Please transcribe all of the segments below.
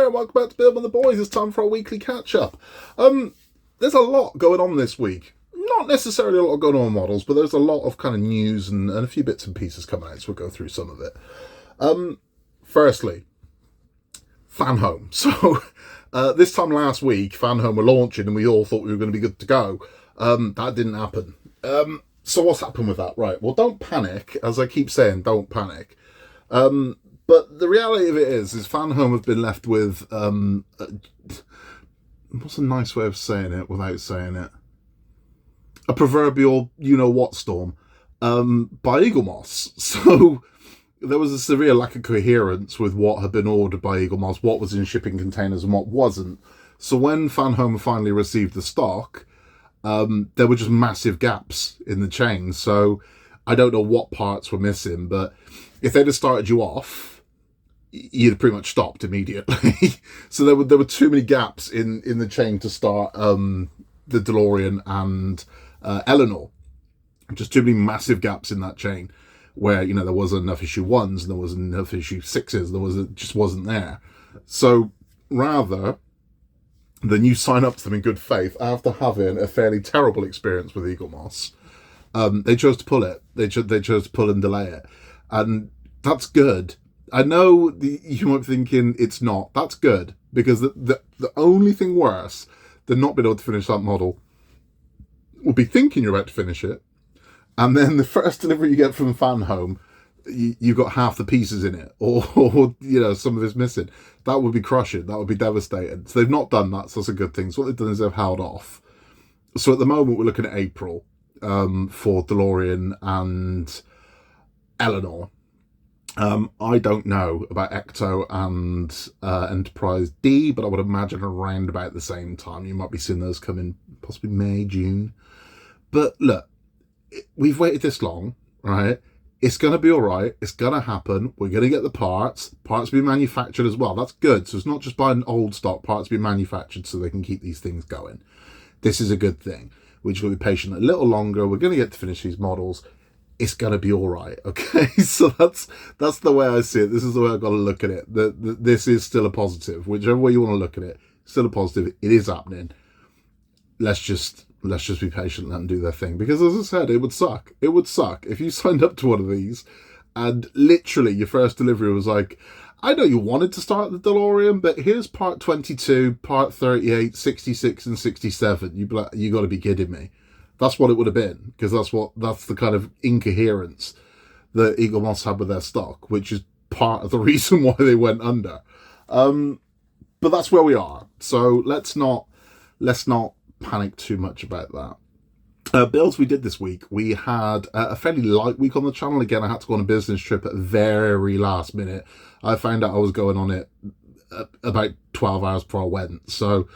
there, welcome back to Build with the Boys. It's time for our weekly catch-up. There's a lot going on this week. Not necessarily a lot going on models, but there's a lot of kind of news and a few bits and pieces coming out, so we'll go through some of it. Firstly, Fanhome. So, this time last week, Fanhome were launching and we all thought we were going to be good to go. That didn't happen. So what's happened with that? Right, well, don't panic. As I keep saying, don't panic. But the reality of it is Fanhome have been left with, what's a nice way of saying it without saying it? A proverbial you-know-what storm by Eaglemoss. So there was a severe lack of coherence with what had been ordered by Eaglemoss, what was in shipping containers and what wasn't. So when Fanhome finally received the stock, there were just massive gaps in the chain. So I don't know what parts were missing, but if they'd have started you off, you'd pretty much stopped immediately. So there were too many gaps in the chain to start the DeLorean and Eleanor. Just too many massive gaps in that chain where, there wasn't enough issue 1s and there wasn't enough issue 6s. It just wasn't there. So rather than you sign up to them in good faith after having a fairly terrible experience with Eaglemoss, they chose to pull it. They chose to pull and delay it. And that's good. I know you might be thinking it's not. That's good, because the only thing worse than not being able to finish that model would be thinking you're about to finish it, and then the first delivery you get from Fanhome, you've got half the pieces in it, or some of it's missing. That would be crushing. That would be devastating. So they've not done that, so that's a good thing. So what they've done is they've held off. So at the moment we're looking at April for DeLorean and Eleanor. I don't know about Ecto and Enterprise D, but I would imagine around about the same time. You might be seeing those come in possibly May, June. But look, we've waited this long, right? It's going to be all right. It's going to happen. We're going to get the parts. Parts be manufactured as well. That's good. So it's not just buying old stock. Parts be manufactured so they can keep these things going. This is a good thing. We're just going to be patient a little longer. We're going to get to finish these models. It's going to be all right, okay? So that's the way I see it. This is the way I've got to look at it. This is still a positive. Whichever way you want to look at it, still a positive. It is happening. Let's just be patient and let them do their thing. Because as I said, it would suck. It would suck if you signed up to one of these and literally your first delivery was like, I know you wanted to start the DeLorean, but here's part 22, part 38, 66, and 67. You got to be kidding me. That's what it would have been, because that's the kind of incoherence that Eaglemoss had with their stock, which is part of the reason why they went under. But that's where we are. So let's not panic too much about that. Builds we did this week. We had a fairly light week on the channel. Again, I had to go on a business trip at the very last minute. I found out I was going on it about 12 hours before I went. So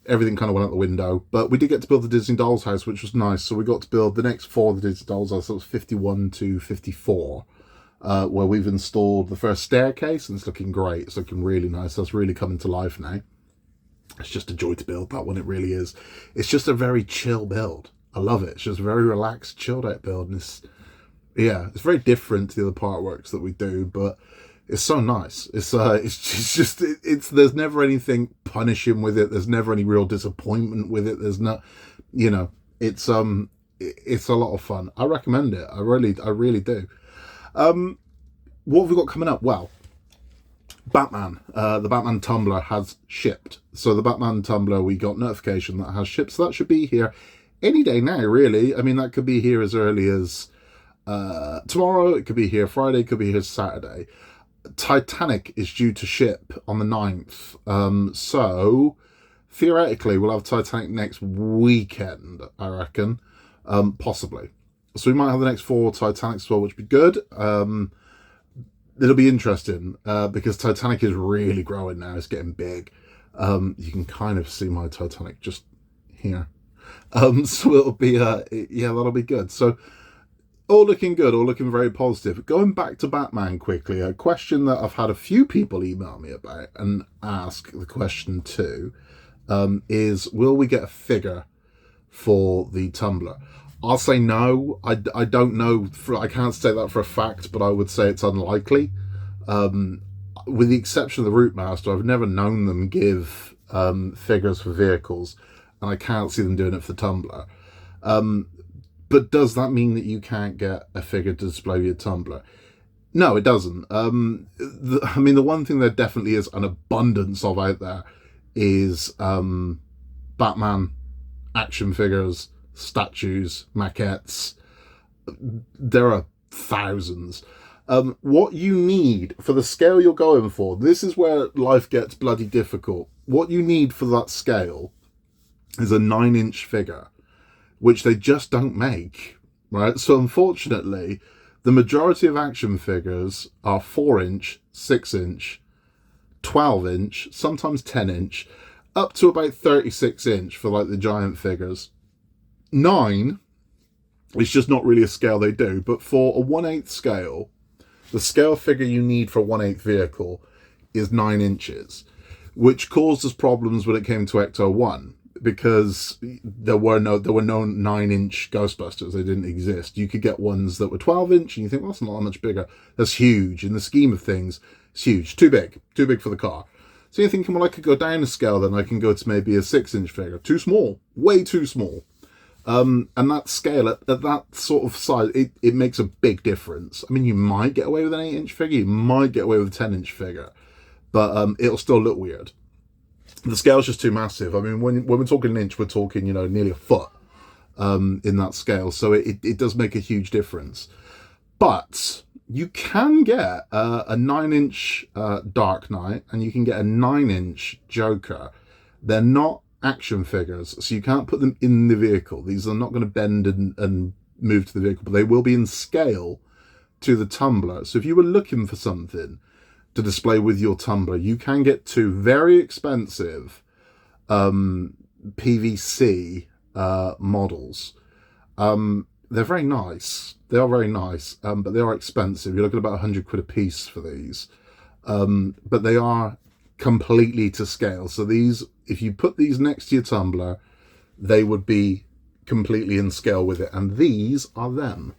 everything kind of went out the window. But we did get to build the Disney Dolls house, which was nice. So we got to build the next 4 of the Disney Dolls house. So it was 51 to 54, where we've installed the first staircase, and it's looking great. It's looking really nice. That's really coming to life now. It's just a joy to build that one. It really is. It's just a very chill build. I love it. It's just a very relaxed, chilled out build. And it's very different to the other part works that we do, but it's so nice. It's just there's never anything punishing with it. There's never any real disappointment with it. There's no, it's a lot of fun. I recommend it. I really do. What have we got coming up? Well, Batman. The Batman tumbler has shipped. So the Batman tumbler, we got notification that has shipped. So that should be here any day now, really. I mean, that could be here as early as tomorrow. It could be here Friday. It could be here Saturday. Titanic is due to ship on the 9th. So theoretically, we'll have Titanic next weekend, I reckon. Possibly. So we might have the next 4 Titanics as well, which would be good. It'll be interesting because Titanic is really growing now. It's getting big. You can kind of see my Titanic just here. So it'll be, that'll be good. So all looking good, all looking very positive. Going back to Batman quickly, a question that I've had a few people email me about and ask the question too, is will we get a figure for the tumbler? I'll say no. I don't know. I can't say that for a fact, but I would say it's unlikely. with the exception of the Route Master, I've never known them give figures for vehicles, and I can't see them doing it for the Tumbler. But does that mean that you can't get a figure to display your Tumbler? No, it doesn't. I mean, the one thing there definitely is an abundance of out there is Batman action figures, statues, maquettes. There are thousands. What you need for the scale you're going for, this is where life gets bloody difficult. What you need for that scale is a 9-inch figure, which they just don't make, right? So unfortunately, the majority of action figures are 4-inch, 6-inch, 12-inch, sometimes 10-inch, up to about 36-inch for like the giant figures. 9, it's just not really a scale they do, but for a 1/8 scale, the scale figure you need for a 1/8 vehicle is 9 inches, which caused us problems when it came to Ecto1, because there were no 9-inch Ghostbusters. They didn't exist. You could get ones that were 12-inch, and you think, well, that's not that much bigger. That's huge. In the scheme of things, it's huge. Too big for the car. So you're thinking, well, I could go down a scale, then I can go to maybe a 6-inch figure. Too small. Way too small. And that scale, at that sort of size, it makes a big difference. I mean, you might get away with an 8-inch figure, you might get away with a 10-inch figure, but it'll still look weird. The scale's just too massive. I mean, when we're talking an inch, we're talking, nearly a foot in that scale. So it does make a huge difference. But you can get a 9-inch Dark Knight, and you can get a 9-inch Joker. They're not action figures, so you can't put them in the vehicle. These are not going to bend and move to the vehicle, but they will be in scale to the Tumbler. So if you were looking for something to display with your Tumbler, you can get 2 very expensive PVC models. They're very nice. They are very nice, but they are expensive. You're looking at about 100 quid a piece for these. But they are completely to scale. So these, if you put these next to your Tumbler, they would be completely in scale with it. And these are them.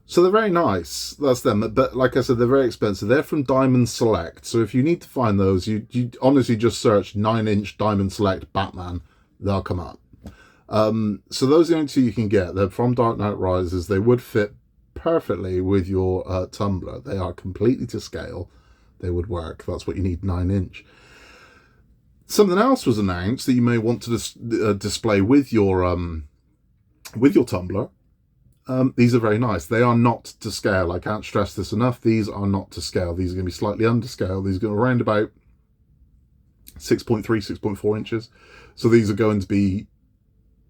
So they're very nice. That's them. But like I said, they're very expensive. They're from Diamond Select. So if you need to find those, you honestly just search 9-inch Diamond Select Batman. They'll come up. So those are the only 2 you can get. They're from Dark Knight Rises. They would fit perfectly with your Tumbler. They are completely to scale. They would work. That's what you need, 9-inch. Something else was announced that you may want to display with your Tumbler. These are very nice. They are not to scale. I can't stress this enough. These are not to scale. These are going to be slightly under scale. These are going to around about 6.3, 6.4 inches. So these are going to be,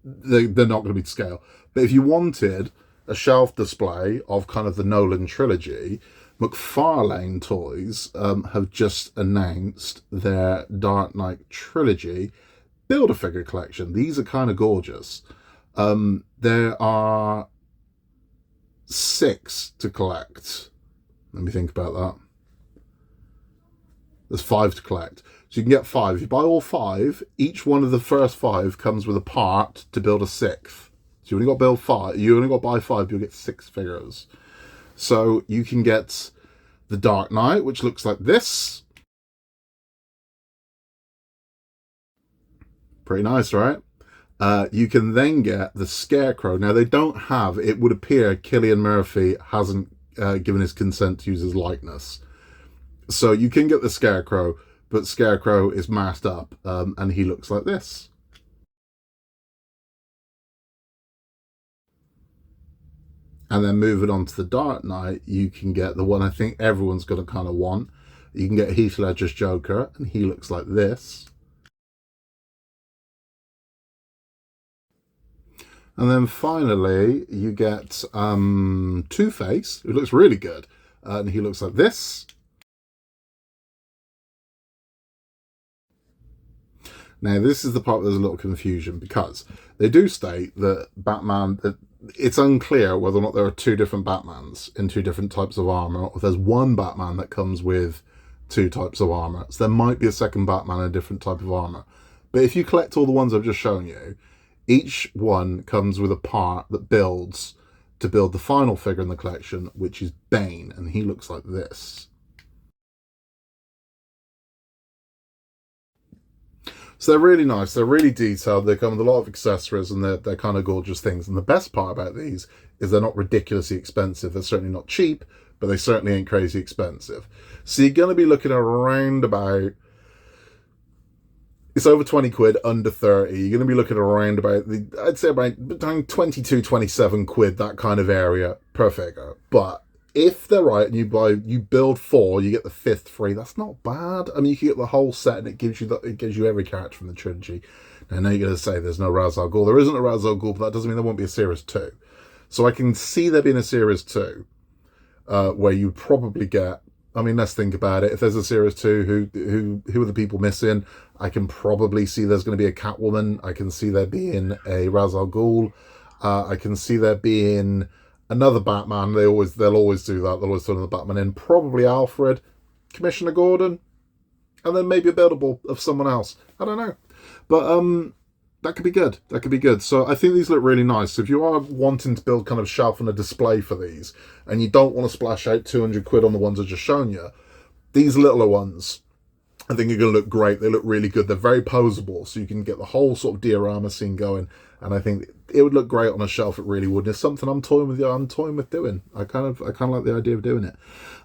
they're not going to be to scale. But if you wanted a shelf display of kind of the Nolan trilogy, McFarlane Toys have just announced their Dark Knight trilogy Build-A-Figure collection. These are kind of gorgeous. There are 6 to collect. Let me think about that. There's 5 to collect. So you can get 5. If you buy all 5, each one of the first 5 comes with a part to build a 6th. So you only got to build 5. You only got to buy 5, you'll get 6 figures. So you can get the Dark Knight, which looks like this. Pretty nice, right? You can then get the Scarecrow. Now, they don't have, it would appear Cillian Murphy hasn't given his consent to use his likeness. So you can get the Scarecrow, but Scarecrow is masked up, and he looks like this. And then moving on to the Dark Knight, you can get the one I think everyone's going to kind of want. You can get Heath Ledger's Joker, and he looks like this. And then finally, you get Two-Face, who looks really good. And he looks like this. Now, this is the part where there's a little confusion, because they do state that Batman, it's unclear whether or not there are 2 different Batmans in 2 different types of armor, or if there's one Batman that comes with 2 types of armor. So there might be a second Batman in a different type of armor. But if you collect all the ones I've just shown you, each one comes with a part that builds to build the final figure in the collection, which is Bane, and he looks like this. So they're really nice, they're really detailed, they come with a lot of accessories, and they're kind of gorgeous things. And the best part about these is they're not ridiculously expensive. They're certainly not cheap, but they certainly ain't crazy expensive. So you're going to be looking around about, it's over 20 quid, under 30. You're going to be looking around about, I'd say about between 22, 27 quid, that kind of area per figure. But if they're right and you build 4, you get the 5th free. That's not bad. I mean, you can get the whole set, and it gives you every character from the trilogy. Now, I know you're going to say there's no Ra's al Ghul. There isn't a Ra's al Ghul, but that doesn't mean there won't be a series 2. So I can see there being a series 2, where you probably get. I mean, let's think about it. If there's a series 2, who are the people missing? I can probably see there's going to be a Catwoman. I can see there being a Ra's al Ghul. I can see there being another Batman. They'll always do that. They'll always throw another Batman in. Probably Alfred, Commissioner Gordon, and then maybe a buildable of someone else. I don't know, but that could be good. That could be good. So I think these look really nice. So if you are wanting to build kind of shelf and a display for these, and you don't want to splash out 200 quid on the ones I've just shown you, these littler ones, I think are going to look great. They look really good. They're very posable, so you can get the whole sort of diorama scene going. And I think it would look great on a shelf. It really would. And it's something I'm toying with doing. I kind of like the idea of doing it.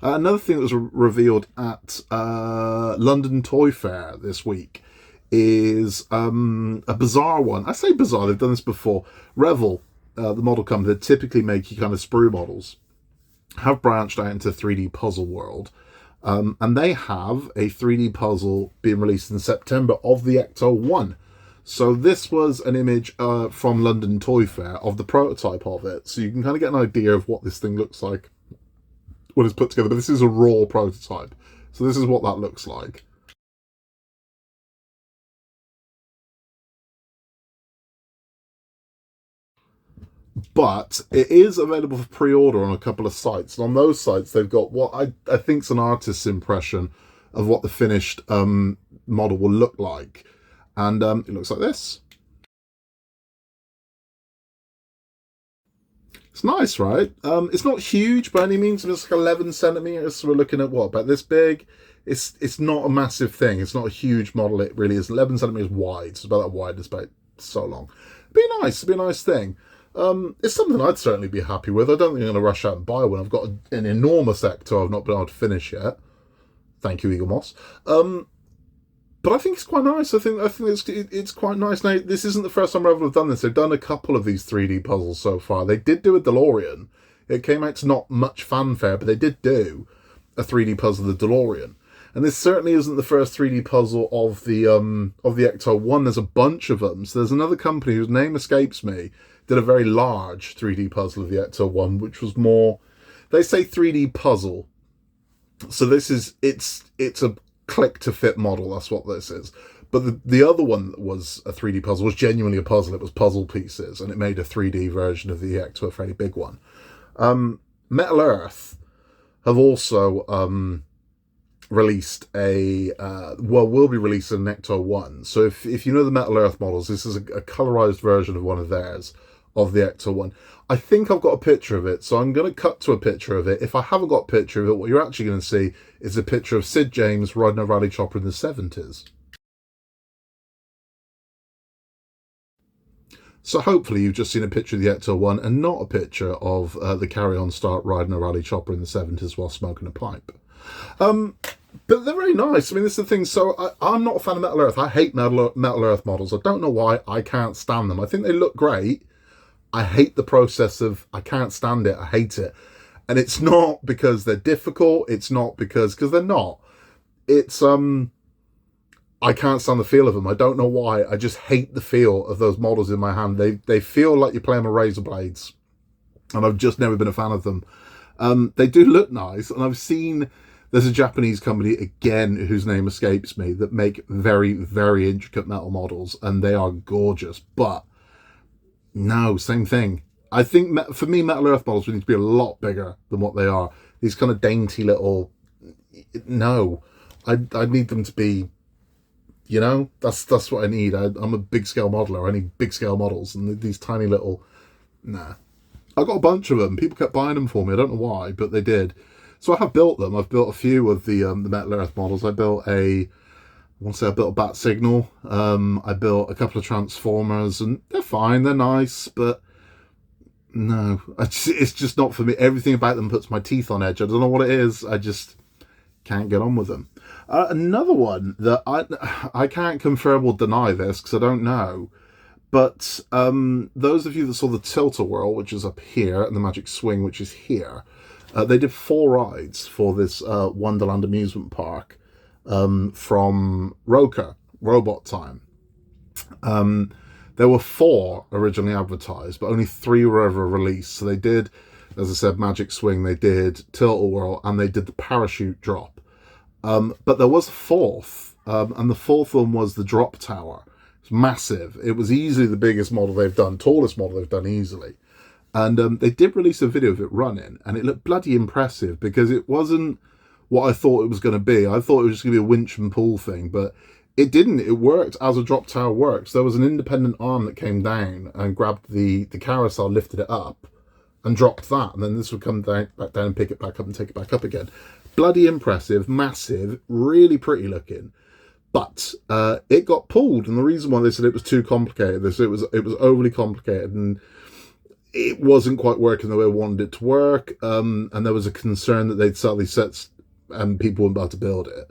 Another thing that was revealed at London Toy Fair this week is a bizarre one. I say bizarre, they've done this before. Revel, the model company that typically make you kind of sprue models, have branched out into 3D puzzle world. And they have a 3D puzzle being released in September of the Ecto1. So this was an image from London Toy Fair of the prototype of it. So you can kind of get an idea of what this thing looks like when it's put together. But this is a raw prototype. So this is what that looks like. But it is available for pre-order on a couple of sites. And on those sites, they've got what I think is an artist's impression of what the finished model will look like. And it looks like this. It's nice, right? It's not huge by any means. It's like 11 centimeters. So we're looking at what, about this big? It's not a massive thing. It's not a huge model. It really is 11 centimeters wide. So it's about that wide. It's about so long. It'd be nice. It'd be a nice thing. It's something I'd certainly be happy with. I don't think I'm going to rush out and buy one. I've got an enormous Ecto I've not been able to finish yet. Thank you, Eagle Moss. But I think it's quite nice. I think it's quite nice. Now, this isn't the first time Revel have done this. They've done a couple of these 3D puzzles so far. They did do a DeLorean. It came out to not much fanfare, but they did do a 3D puzzle of the DeLorean. And this certainly isn't the first 3D puzzle of the Ecto1. There's a bunch of them. So there's another company whose name escapes me, did a very large 3D puzzle of the Ecto1, which was more, they say 3D puzzle. So this is, it's a click to fit model. That's what this is. But the other one that was a 3D puzzle was genuinely a puzzle. It was puzzle pieces, and it made a 3D version of the Ecto, a fairly big one. Metal Earth have also released will be releasing an Ecto1. So if you know the Metal Earth models, this is a colorized version of one of theirs, of the Ecto1. I think I've got a picture of it, so I'm going to cut to a picture of it. If I haven't got a picture of it, what you're actually going to see is a picture of Sid James riding a rally chopper in the 70s. So hopefully you've just seen a picture of the Ecto1 and not a picture of the Carry-On Start riding a rally chopper in the 70s while smoking a pipe. But they're very nice. I mean, this is the thing. So I'm not a fan of Metal Earth. I hate Metal Earth models. I don't know why. I can't stand them. I think they look great. I hate the process of, I can't stand it. I hate it. And it's not because they're difficult. It's not because they're not. It's, I can't stand the feel of them. I don't know why. I just hate the feel of those models in my hand. They feel like you're playing with razor blades. And I've just never been a fan of them. They do look nice. And I've seen, there's a Japanese company, again, whose name escapes me, that make very, very intricate metal models. And they are gorgeous. But no, same thing. I think, for me, Metal Earth models would need to be a lot bigger than what they are. These kind of dainty little... No. I need them to be You know, that's what I need. I'm a big scale modeler. I need big scale models, and these tiny little, nah. I got a bunch of them. People kept buying them for me. I don't know why, but they did. So I have built them. I've built a few of the Metal Earth models. I built I want to say I built a Bat Signal. I built a couple of Transformers, and they're fine. They're nice, but no, it's just not for me. Everything about them puts my teeth on edge. I don't know what it is. I just can't get on with them. Another one that I can't confirm or deny this because I don't know. But those of you that saw the Tilt-A-Whirl, which is up here, and the Magic Swing, which is here, they did 4 rides for this Wonderland amusement park from Rokr, Robot Time. There were 4 originally advertised, but only 3 were ever released. So they did, as I said, Magic Swing, they did Tilt-A-Whirl, and they did the Parachute Drop. But there was a 4th, and the 4th one was the Drop Tower. Massive. It was easily the biggest model they've done, tallest model they've done easily. And they did release a video of it running, and it looked bloody impressive because it wasn't what I thought it was going to be. I thought it was just going to be a winch and pull thing, but it didn't. It worked as a drop tower works. There was an independent arm that came down and grabbed the carousel, lifted it up, and dropped that, and then this would come down, back down, and pick it back up and take it back up again. Bloody impressive, massive, really pretty looking. But it got pulled, and the reason why they said it was too complicated, they said it was overly complicated, and it wasn't quite working the way I wanted it to work. And there was a concern that they'd sell these sets and people wouldn't be able to build it.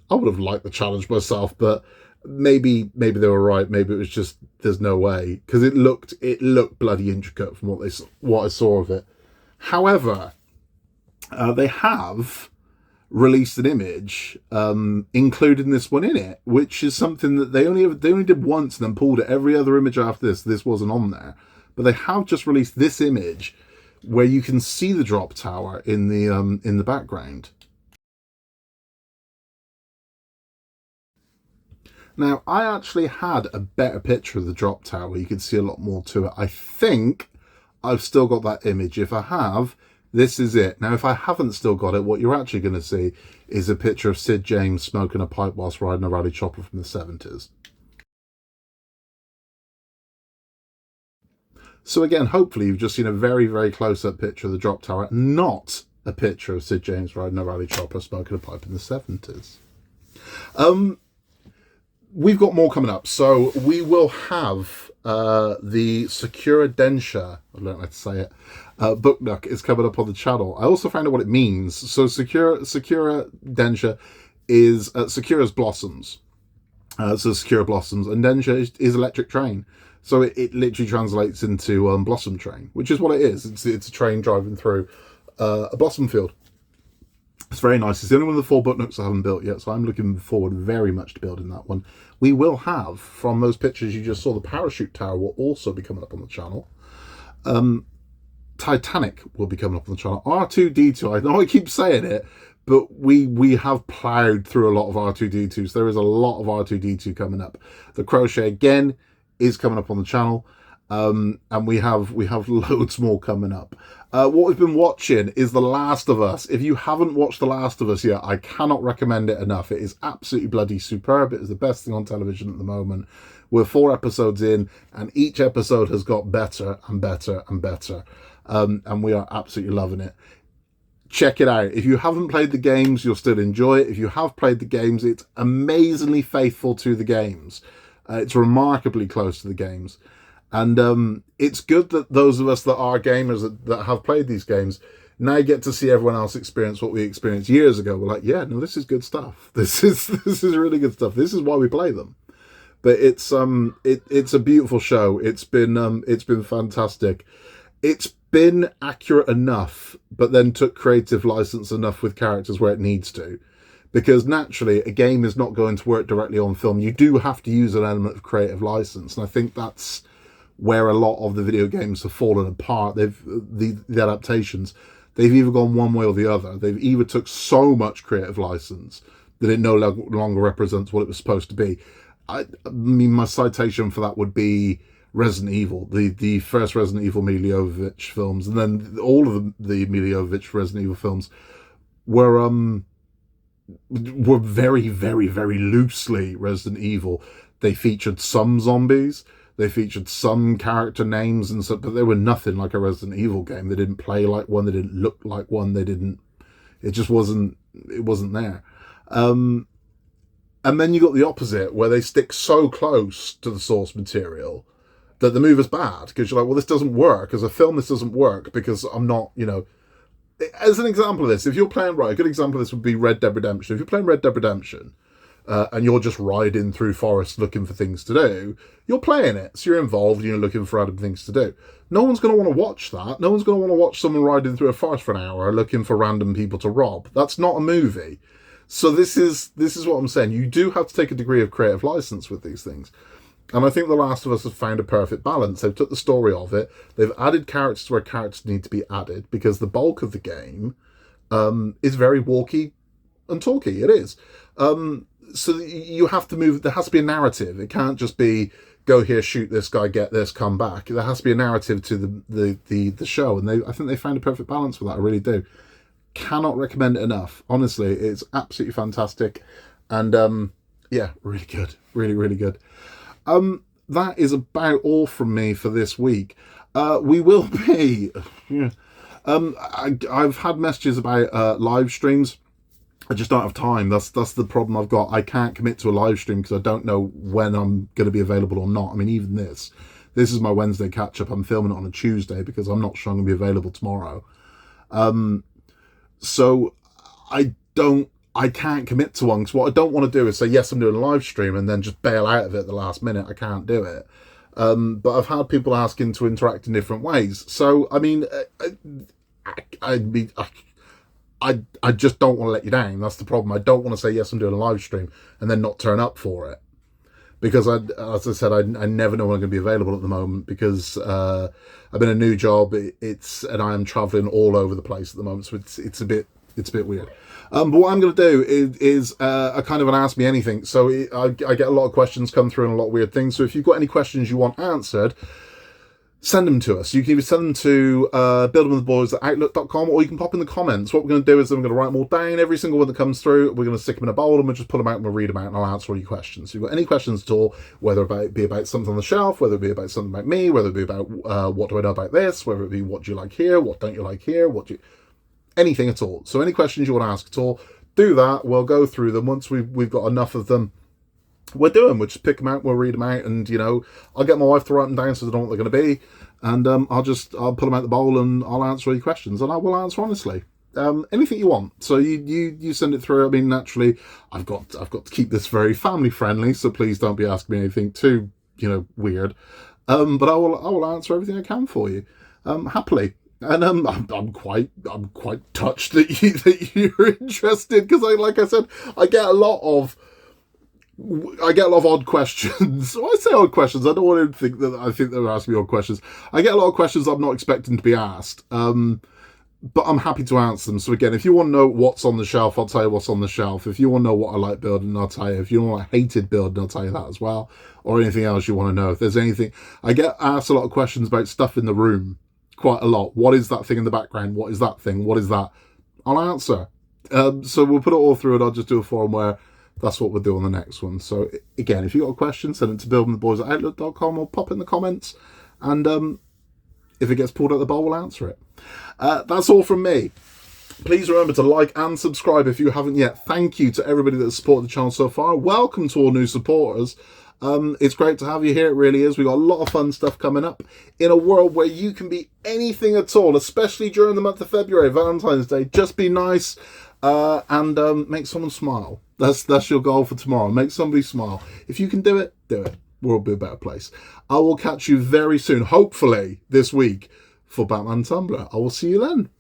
I would have liked the challenge myself, but maybe they were right. Maybe it was just there's no way, because it looked bloody intricate from what I saw of it. However, they have released an image including this one in it, which is something that they only did once and then pulled it. Every other image after this wasn't on there, but they have just released this image where you can see the drop tower in the background. Now, I actually had a better picture of the drop tower where you could see a lot more to it. I think I've still got that image. If I have, this is it. Now, if I haven't still got it, what you're actually going to see is a picture of Sid James smoking a pipe whilst riding a rally chopper from the 70s. So again, hopefully you've just seen a very, very close-up picture of the drop tower, not a picture of Sid James riding a rally chopper smoking a pipe in the 70s. We've got more coming up. So we will have the Sakura Densha, I don't know how to say it, book nook is coming up on the channel. I also found out what it means. So Sakura Densha is Sakura's blossoms. So Sakura blossoms, and Densha is electric train. So it literally translates into blossom train, which is what it is. It's a train driving through a blossom field. It's very nice. It's the only one of the 4 book nooks I haven't built yet, so I'm looking forward very much to building that one. We will have, from those pictures you just saw, the parachute tower will also be coming up on the channel. Titanic will be coming up on the channel. R2-D2, I know I keep saying it, but we have ploughed through a lot of R2-D2s. There is a lot of R2-D2 coming up. The crochet, again, is coming up on the channel. And we have loads more coming up. What we've been watching is The Last of Us. If you haven't watched The Last of Us yet, I cannot recommend it enough. It is absolutely bloody superb. It is the best thing on television at the moment. We're 4 episodes in, and each episode has got better and better and better. And we are absolutely loving it. Check it out. If you haven't played the games, you'll still enjoy it. If you have played the games, it's amazingly faithful to the games. It's remarkably close to the games. And it's good that those of us that are gamers that have played these games now get to see everyone else experience what we experienced years ago. We're like, yeah, no, this is good stuff. This is really good stuff. This is why we play them. But it's a beautiful show. It's been fantastic. It's been accurate enough, but then took creative license enough with characters where it needs to. Because naturally, a game is not going to work directly on film. You do have to use an element of creative license, and I think that's where a lot of the video games have fallen apart. The adaptations, they've either gone one way or the other. They've either took so much creative license that it no longer represents what it was supposed to be. I mean, my citation for that would be Resident Evil, the first Resident Evil Milla Jovovich films, and then all of the Milla Jovovich Resident Evil films were were very, very, very loosely Resident Evil. They featured some zombies, they featured some character names and stuff, but they were nothing like a Resident Evil game. They didn't play like one, they didn't look like one, it just wasn't, it wasn't there. And then you got the opposite, where they stick so close to the source material that the movie's bad, because you're like, well, this doesn't work. As a film, this doesn't work, because I'm not, as an example of this, if you're playing, right, a good example of this would be Red Dead Redemption. If you're playing Red Dead Redemption, and you're just riding through forests looking for things to do, you're playing it, so you're involved, you're looking for random things to do. No one's going to want to watch that. No one's going to want to watch someone riding through a forest for an hour looking for random people to rob. That's not a movie. So this is what I'm saying. You do have to take a degree of creative license with these things. And I think The Last of Us has found a perfect balance. They've took the story of it. They've added characters where characters need to be added, because the bulk of the game is very walkie and talky. It is. So you have to move. There has to be a narrative. It can't just be go here, shoot this guy, get this, come back. There has to be a narrative to the show. And I think they found a perfect balance for that. I really do. Cannot recommend it enough. Honestly, it's absolutely fantastic. And yeah, really good. Really, really good. That is about all from me for this week. We will be... I've had messages about live streams. I just don't have time. That's the problem I've got. I can't commit to a live stream because I don't know when I'm going to be available or not. I mean, even this is my Wednesday catch-up. I'm filming it on a Tuesday because I'm not sure I'm going to be available tomorrow. So I can't commit to one, because what I don't want to do is say, yes, I'm doing a live stream, and then just bail out of it at the last minute. I can't do it. But I've had people asking to interact in different ways. So, I mean, I just don't want to let you down. That's the problem. I don't want to say, yes, I'm doing a live stream, and then not turn up for it. Because, as I said, I never know when I'm going to be available at the moment, because I'm in a new job, and I am travelling all over the place at the moment, so it's a bit weird. But what I'm going to do is a kind of an Ask Me Anything. So I get a lot of questions come through and a lot of weird things. So if you've got any questions you want answered, send them to us. You can either send them to buildingwiththeboys@outlook.com, or you can pop in the comments. What we're going to do is I'm going to write them all down, every single one that comes through. We're going to stick them in a bowl, and we'll just pull them out and we'll read them out, and I'll answer all your questions. So if you've got any questions at all, whether it be about something on the shelf, whether it be about something about me, whether it be about what do I know about this, whether it be what do you like here, what don't you like here, anything at all. So any questions you want to ask at all, do that. We'll go through them. Once we've got enough of them, we'll just pick them out, we'll read them out, and I'll get my wife to write them down so I know what they're going to be, and I'll pull them out the bowl and I'll answer all your questions, and I will answer honestly. Anything you want. So you send it through. I mean, naturally, I've got to keep this very family friendly, so please don't be asking me anything too weird. But I will answer everything I can for you, happily. And I'm quite touched that you're interested, because like I said, I get a lot of odd questions. When I say odd questions, I don't want to think that I think they're asking me odd questions. I get a lot of questions I'm not expecting to be asked, but I'm happy to answer them. So again, if you want to know what's on the shelf, I'll tell you what's on the shelf. If you want to know what I like building, I'll tell you. If you know what I hated building, I'll tell you that as well. Or anything else you want to know. If there's anything, I get asked a lot of questions about stuff in the room. Quite a lot. What is that thing in the background? What is that thing? What is that? I'll answer. So we'll put it all through, and I'll just do a forum where that's what we'll do on the next one. So again, if you've got a question, send it to buildingtheboys@outlook.com, or pop in the comments, and if it gets pulled out the bowl, we'll answer it. That's all from me. Please remember to like and subscribe if you haven't yet. Thank you to everybody that's supported the channel so far. Welcome to all new supporters. It's great to have you here. It really is. We've got a lot of fun stuff coming up in a world where you can be anything at all, especially during the month of February, Valentine's Day. Just be nice and make someone smile. That's your goal for tomorrow. Make somebody smile. If you can do it, do it. World will be a better place. I will catch you very soon, hopefully this week, for Batman Tumblr. I will see you then.